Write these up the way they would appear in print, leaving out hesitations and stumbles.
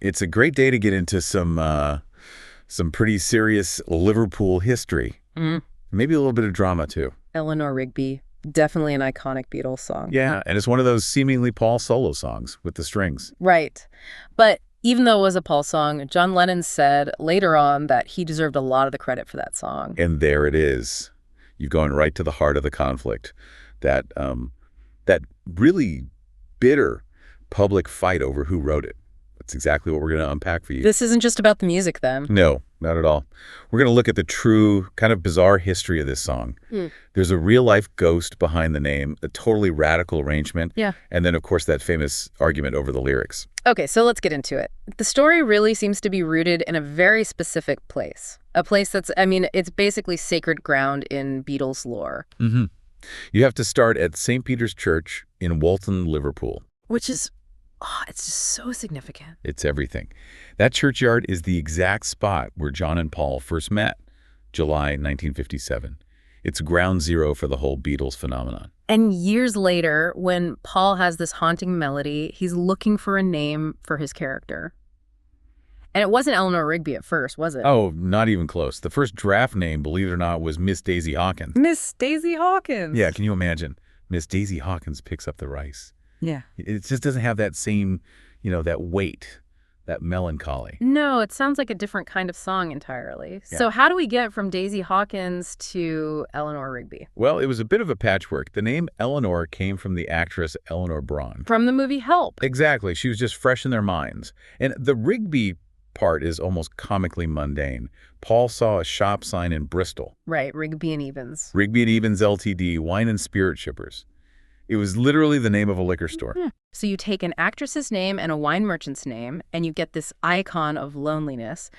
It's a great day to get into some pretty serious Liverpool history. Mm. Maybe a little bit of drama, too. Eleanor Rigby, definitely an iconic Beatles song. Yeah, and it's one of those seemingly Paul solo songs with the strings. Right. But even though it was a Paul song, John Lennon said later on that he deserved a lot of the credit for that song. And there it is. You're going right to the heart of the conflict. That really bitter public fight over who wrote it. That's exactly what we're going to unpack for you. This isn't just about the music, then. No, not at all. We're going to look at the true, kind of bizarre history of this song. There's a real-life ghost behind the name, a totally radical arrangement, Yeah. and then, of course, that famous argument over the lyrics. Okay, so let's get into it. The story really seems to be rooted in a very specific place. A place that's, it's basically sacred ground in Beatles lore. Mm-hmm. You have to start at St. Peter's Church in Walton, Liverpool. Which is, it's just so significant. It's everything. That churchyard is the exact spot where John and Paul first met, July 1957. It's ground zero for the whole Beatles phenomenon. And years later, when Paul has this haunting melody, he's looking for a name for his character. And it wasn't Eleanor Rigby at first, was it? Oh, not even close. The first draft name, believe it or not, was Miss Daisy Hawkins. Miss Daisy Hawkins. Yeah, can you imagine? Miss Daisy Hawkins picks up the rice. Yeah. It just doesn't have that same, that weight, that melancholy. No, it sounds like a different kind of song entirely. Yeah. So how do we get from Daisy Hawkins to Eleanor Rigby? Well, it was a bit of a patchwork. The name Eleanor came from the actress Eleanor Braun. From the movie Help. Exactly. She was just fresh in their minds. And the Rigby part is almost comically mundane. Paul saw a shop sign in Bristol. Right, Rigby and Evans. Rigby and Evans Ltd, wine and spirit shippers. It was literally the name of a liquor store. So you take an actress's name and a wine merchant's name, and you get this icon of loneliness.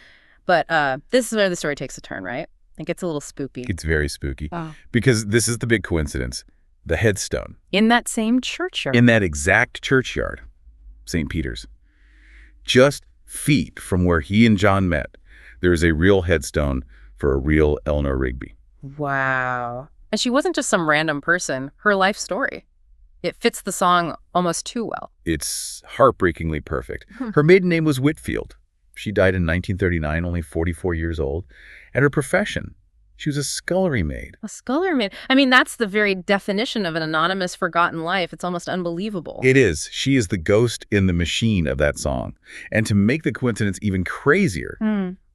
But this is where the story takes a turn, right? It gets a little spooky. It's very spooky. Oh. Because this is the big coincidence. The headstone. In that same churchyard. In that exact churchyard, St. Peter's. Just feet from where he and John met, there is a real headstone for a real Eleanor Rigby. Wow. And she wasn't just some random person. Her life story. It fits the song almost too well. It's heartbreakingly perfect. Her maiden name was Whitfield. She died in 1939, only 44 years old. And her profession, she was a scullery maid. A scullery maid. That's the very definition of an anonymous, forgotten life. It's almost unbelievable. It is. She is the ghost in the machine of that song. And to make the coincidence even crazier,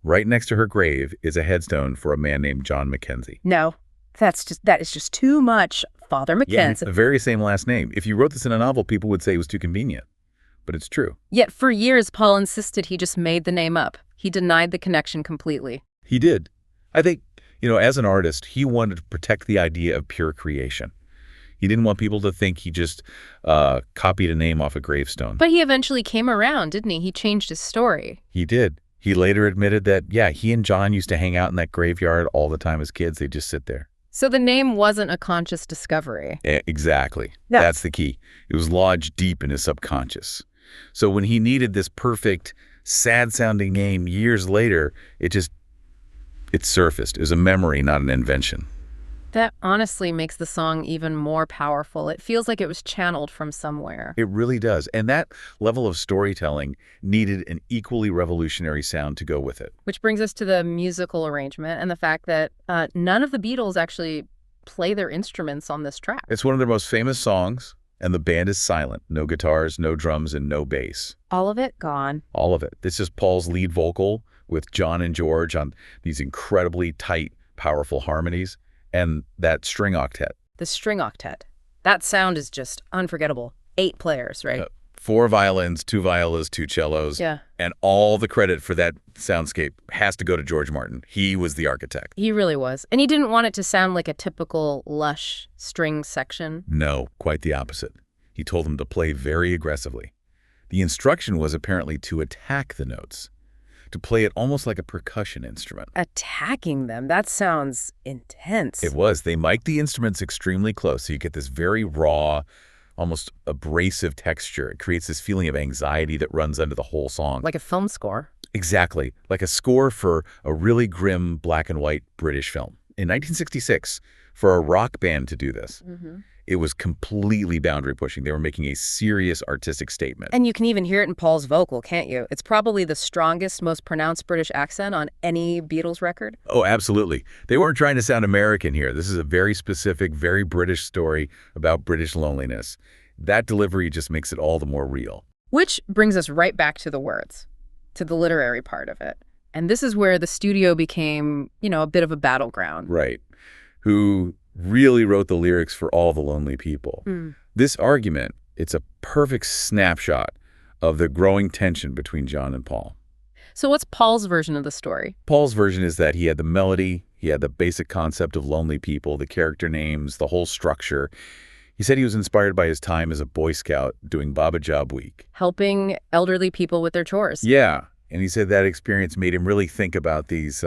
right next to her grave is a headstone for a man named John Mackenzie. No, that is just too much. Father Mackenzie. Yeah, the very same last name. If you wrote this in a novel, people would say it was too convenient. But it's true. Yet for years, Paul insisted he just made the name up. He denied the connection completely. He did. I think, as an artist, he wanted to protect the idea of pure creation. He didn't want people to think he just copied a name off a gravestone. But he eventually came around, didn't he? He changed his story. He did. He later admitted that, he and John used to hang out in that graveyard all the time as kids. They'd just sit there. So the name wasn't a conscious discovery. Exactly. Yeah. That's the key. It was lodged deep in his subconscious. So when he needed this perfect, sad-sounding name years later, it surfaced. It was a memory, not an invention. That honestly makes the song even more powerful. It feels like it was channeled from somewhere. It really does. And that level of storytelling needed an equally revolutionary sound to go with it. Which brings us to the musical arrangement and the fact that none of the Beatles actually play their instruments on this track. It's one of their most famous songs, and the band is silent. No guitars, no drums, and no bass. All of it gone. All of it. This is Paul's lead vocal with John and George on these incredibly tight, powerful harmonies. And that string octet. The string octet. That sound is just unforgettable. 8 players, right? 4 violins, 2 violas, 2 cellos. Yeah. And all the credit for that soundscape has to go to George Martin. He was the architect. He really was. And he didn't want it to sound like a typical lush string section. No, quite the opposite. He told them to play very aggressively. The instruction was apparently to attack the notes, to play it almost like a percussion instrument. Attacking them? That sounds intense. It was. They mic'd the instruments extremely close, so you get this very raw, almost abrasive texture. It creates this feeling of anxiety that runs under the whole song. Like a film score. Exactly. Like a score for a really grim black and white British film. In 1966, for a rock band to do this, It was completely boundary pushing. They were making a serious artistic statement. And you can even hear it in Paul's vocal, can't you? It's probably the strongest, most pronounced British accent on any Beatles record. Oh, absolutely. They weren't trying to sound American here. This is a very specific, very British story about British loneliness. That delivery just makes it all the more real. Which brings us right back to the words, to the literary part of it. And this is where the studio became, a bit of a battleground. Right. Who really wrote the lyrics for all the lonely people. This argument, it's a perfect snapshot of the growing tension between John and Paul. So what's Paul's version of the story? Paul's version is that he had the melody, he had the basic concept of lonely people, the character names, the whole structure. He said he was inspired by his time as a Boy Scout doing Baba Job Week. Helping elderly people with their chores. Yeah, and he said that experience made him really think about these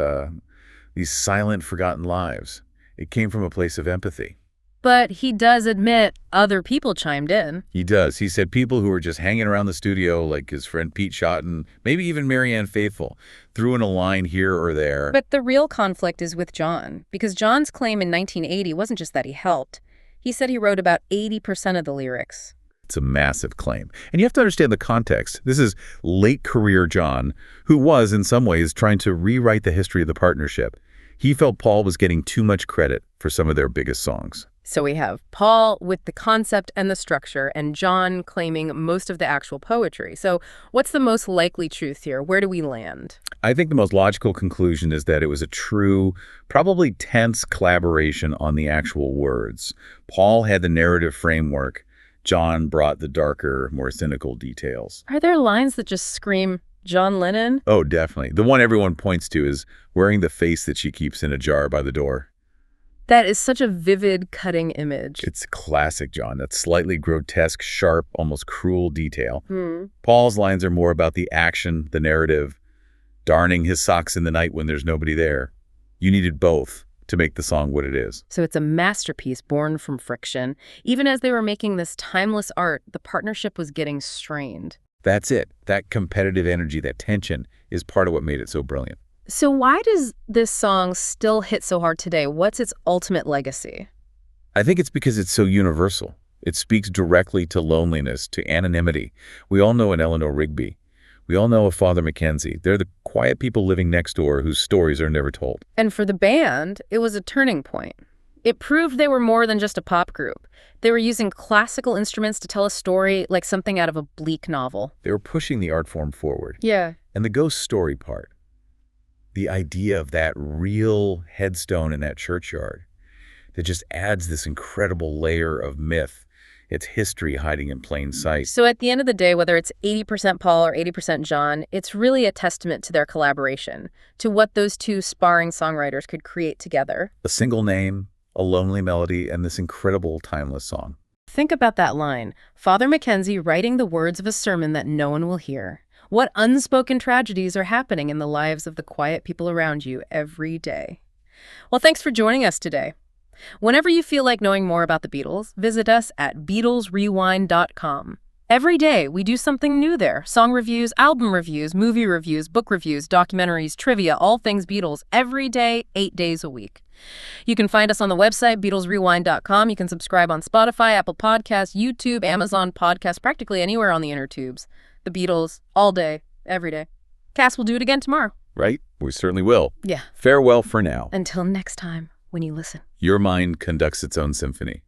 silent, forgotten lives. It came from a place of empathy. But he does admit other people chimed in. He does. He said people who were just hanging around the studio, like his friend Pete Shotton, maybe even Marianne Faithfull, threw in a line here or there. But the real conflict is with John, because John's claim in 1980 wasn't just that he helped. He said he wrote about 80% of the lyrics. It's a massive claim. And you have to understand the context. This is late career John, who was, in some ways, trying to rewrite the history of the partnership. He felt Paul was getting too much credit for some of their biggest songs. So we have Paul with the concept and the structure, and John claiming most of the actual poetry. So what's the most likely truth here? Where do we land? I think the most logical conclusion is that it was a true, probably tense collaboration on the actual words. Paul had the narrative framework. John brought the darker, more cynical details. Are there lines that just scream John Lennon? Oh, definitely. The one everyone points to is wearing the face that she keeps in a jar by the door. That is such a vivid, cutting image. It's classic John, that slightly grotesque, sharp, almost cruel detail. Paul's lines are more about the action, the narrative, darning his socks in the night when there's nobody there. You needed both to make the song what it is. So it's a masterpiece born from friction. Even as they were making this timeless art, the partnership was getting strained. That's it. That competitive energy, that tension, is part of what made it so brilliant. So why does this song still hit so hard today? What's its ultimate legacy? I think it's because it's so universal. It speaks directly to loneliness, to anonymity. We all know an Eleanor Rigby. We all know a Father Mackenzie. They're the quiet people living next door whose stories are never told. And for the band, it was a turning point. It proved they were more than just a pop group. They were using classical instruments to tell a story like something out of a bleak novel. They were pushing the art form forward. Yeah. And the ghost story part, the idea of that real headstone in that churchyard that just adds this incredible layer of myth. It's history hiding in plain sight. So at the end of the day, whether it's 80% Paul or 80% John, it's really a testament to their collaboration, to what those two sparring songwriters could create together. A single name, a lonely melody, and this incredible timeless song. Think about that line, Father Mackenzie writing the words of a sermon that no one will hear. What unspoken tragedies are happening in the lives of the quiet people around you every day? Well, thanks for joining us today. Whenever you feel like knowing more about the Beatles, visit us at BeatlesRewind.com. Every day, we do something new there. Song reviews, album reviews, movie reviews, book reviews, documentaries, trivia, all things Beatles, every day, 8 days a week. You can find us on the website, BeatlesRewind.com. You can subscribe on Spotify, Apple Podcasts, YouTube, Amazon Podcasts, practically anywhere on the inner tubes. The Beatles, all day, every day. Cass will do it again tomorrow. Right? We certainly will. Yeah. Farewell for now. Until next time, when you listen. Your mind conducts its own symphony.